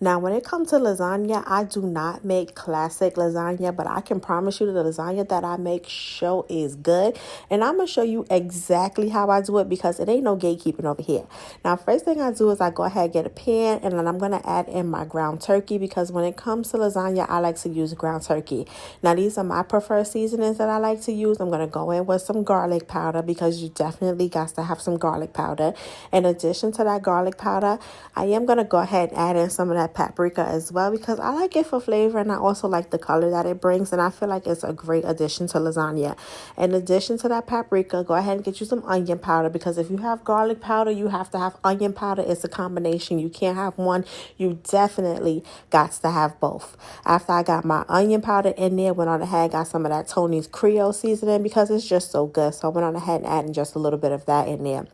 Now, when it comes to lasagna, I do not make classic lasagna, but I can promise you the lasagna that I make sure is good. And I'm going to show you exactly how I do it because it ain't no gatekeeping over here. Now, first thing I do is I go ahead and get a pan, and then I'm going to add in my ground turkey because when it comes to lasagna, I like to use ground turkey. Now, these are my preferred seasonings that I like to use. I'm going to go in with some garlic powder because you definitely got to have some garlic powder. In addition to that garlic powder, I am going to go ahead and add in some of that paprika as well because I like it for flavor, and I also like the color that it brings, and I feel like it's a great addition to lasagna. In addition to that paprika, go ahead and get you some onion powder because if you have garlic powder, you have to have onion powder. It's a combination. You can't have one. You definitely got to have both. After I got my onion powder in there, went on ahead and got some of that Tony's Creole seasoning because it's just so good. So I went on ahead and added just a little bit of that in there.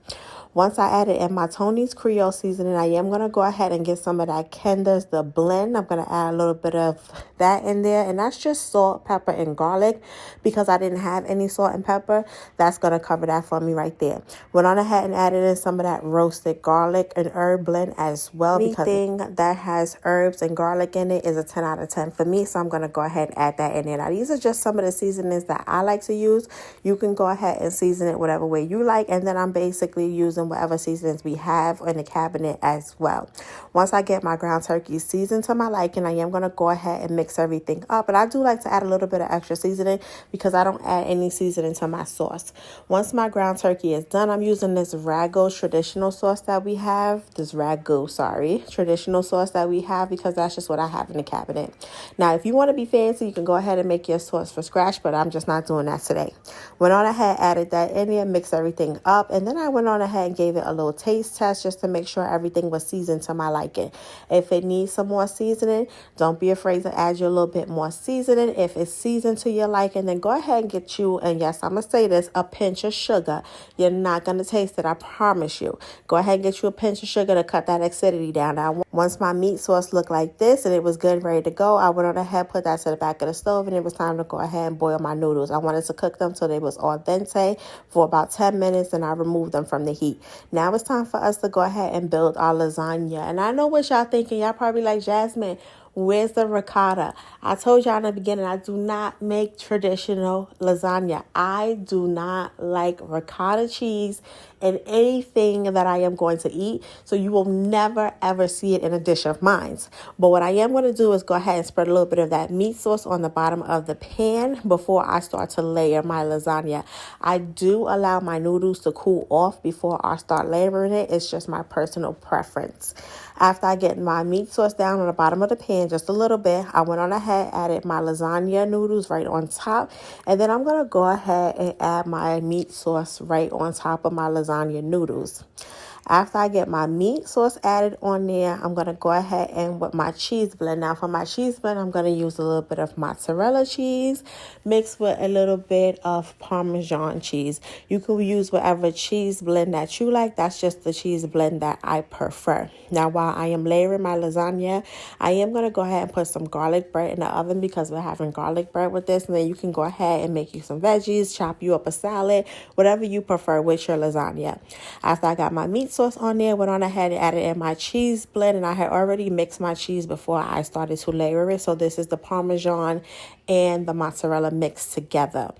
Once I added in my Tony's Creole seasoning, I am going to go ahead and get some of that Kender's, the blend. I'm going to add a little bit of that in there. And that's just salt, pepper, and garlic because I didn't have any salt and pepper. That's going to cover that for me right there. Went on ahead and added in some of that roasted garlic and herb blend as well. Anything that has herbs and garlic in it is a 10 out of 10 for me. So I'm going to go ahead and add that in there. Now, these are just some of the seasonings that I like to use. You can go ahead and season it whatever way you like. And then I'm basically using whatever seasonings we have in the cabinet as well. Once I get my ground turkey seasoned to my liking, I am going to go ahead and mix everything up. But I do like to add a little bit of extra seasoning because I don't add any seasoning to my sauce. Once my ground turkey is done, I'm using this traditional sauce that we have because that's just what I have in the cabinet. Now, if you want to be fancy, you can go ahead and make your sauce from scratch, but I'm just not doing that today. Went on ahead, added that in there, mixed everything up, and then I went on ahead and gave it a little taste test just to make sure everything was seasoned to my liking. If it needs some more seasoning, don't be afraid to add you a little bit more seasoning. If it's seasoned to your liking, then go ahead and get you, and yes, I'm going to say this, a pinch of sugar. You're not going to taste it, I promise you. Go ahead and get you a pinch of sugar to cut that acidity down. Now, once my meat sauce looked like this and it was good and ready to go, I went on ahead, put that to the back of the stove, and it was time to go ahead and boil my noodles. I wanted to cook them till they was al dente for about 10 minutes, and I removed them from the heat. Now it's time for us to go ahead and build our lasagna. And I know what y'all thinking. Y'all probably like, Jasmine, where's the ricotta? I told y'all in the beginning, I do not make traditional lasagna. I do not like ricotta cheese in anything that I am going to eat. So you will never, ever see it in a dish of mine. But what I am going to do is go ahead and spread a little bit of that meat sauce on the bottom of the pan before I start to layer my lasagna. I do allow my noodles to cool off before I start layering it. It's just my personal preference. After I get my meat sauce down on the bottom of the pan just a little bit, I went on ahead, added my lasagna noodles right on top, and then I'm going to go ahead and add my meat sauce right on top of my lasagna noodles. After I get my meat sauce added on there, I'm going to go ahead and with my cheese blend. Now for my cheese blend, I'm going to use a little bit of mozzarella cheese mixed with a little bit of Parmesan cheese. You can use whatever cheese blend that you like. That's just the cheese blend that I prefer. Now while I am layering my lasagna, I am going to go ahead and put some garlic bread in the oven because we're having garlic bread with this. And then you can go ahead and make you some veggies, chop you up a salad, whatever you prefer with your lasagna. After I got my meat sauce on there, went on ahead and added in my cheese blend, and I had already mixed my cheese before I started to layer it. So this is the Parmesan and the mozzarella mixed together.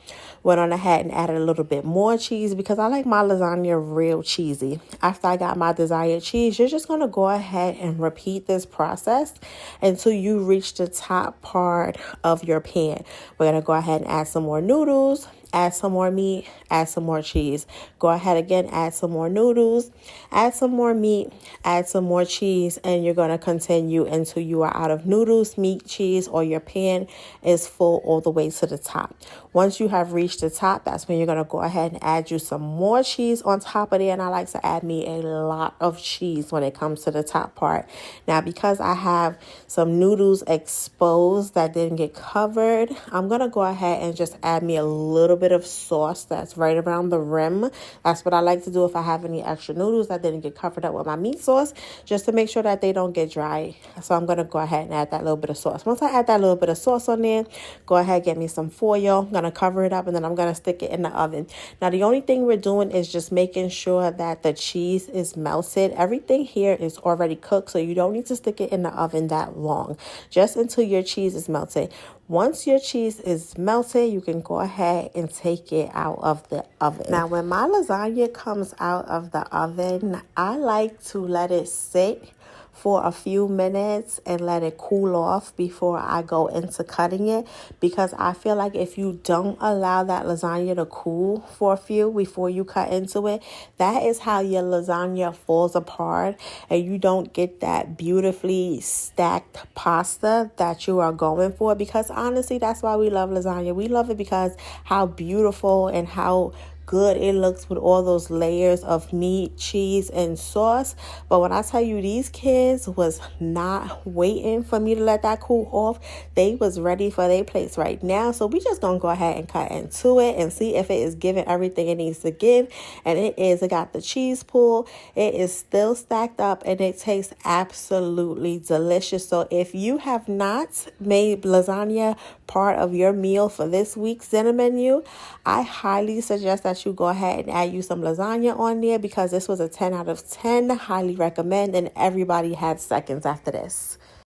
Went on ahead and added a little bit more cheese because I like my lasagna real cheesy. After I got my desired cheese, you're just going to go ahead and repeat this process until you reach the top part of your pan. We're going to go ahead and add some more noodles, add some more meat, add some more cheese. Go ahead again, add some more noodles, add some more meat, add some more cheese, and you're going to continue until you are out of noodles, meat, cheese, or your pan is full all the way to the top. Once you have reached the top, that's when you're going to go ahead and add you some more cheese on top of there, and I like to add me a lot of cheese when it comes to the top part. Now, because I have some noodles exposed that didn't get covered, I'm going to go ahead and just add me a little bit of sauce that's right around the rim. That's what I like to do if I have any extra noodles that didn't get covered up with my meat sauce, just to make sure that they don't get dry. So I'm going to go ahead and add that little bit of sauce. Once I add that little bit of sauce on there, go ahead, get me some foil. I'm going to cover it up, and then I'm going to stick it in the oven. Now, the only thing we're doing is just making sure that the cheese is melted. Everything here is already cooked, so you don't need to stick it in the oven that long, just until your cheese is melted. Once your cheese is melted, you can go ahead and take it out of the oven. Now, when my lasagna comes out of the oven, I like to let it sit for a few minutes and let it cool off before I go into cutting it, because I feel like if you don't allow that lasagna to cool for a few before you cut into it, that is how your lasagna falls apart and you don't get that beautifully stacked pasta that you are going for. Because honestly, that's why we love lasagna. We love it because how beautiful and how good it looks with all those layers of meat, cheese, and sauce. But when I tell you, these kids was not waiting for me to let that cool off. They was ready for their plates right now. So we just gonna go ahead and cut into it and see if it is giving everything it needs to give. And it is. It got the cheese pool. It is still stacked up, and it tastes absolutely delicious. So if you have not made lasagna part of your meal for this week's dinner menu, I highly suggest that you go ahead and add you some lasagna on there, because this was a 10 out of 10. Highly recommend, and everybody had seconds after this.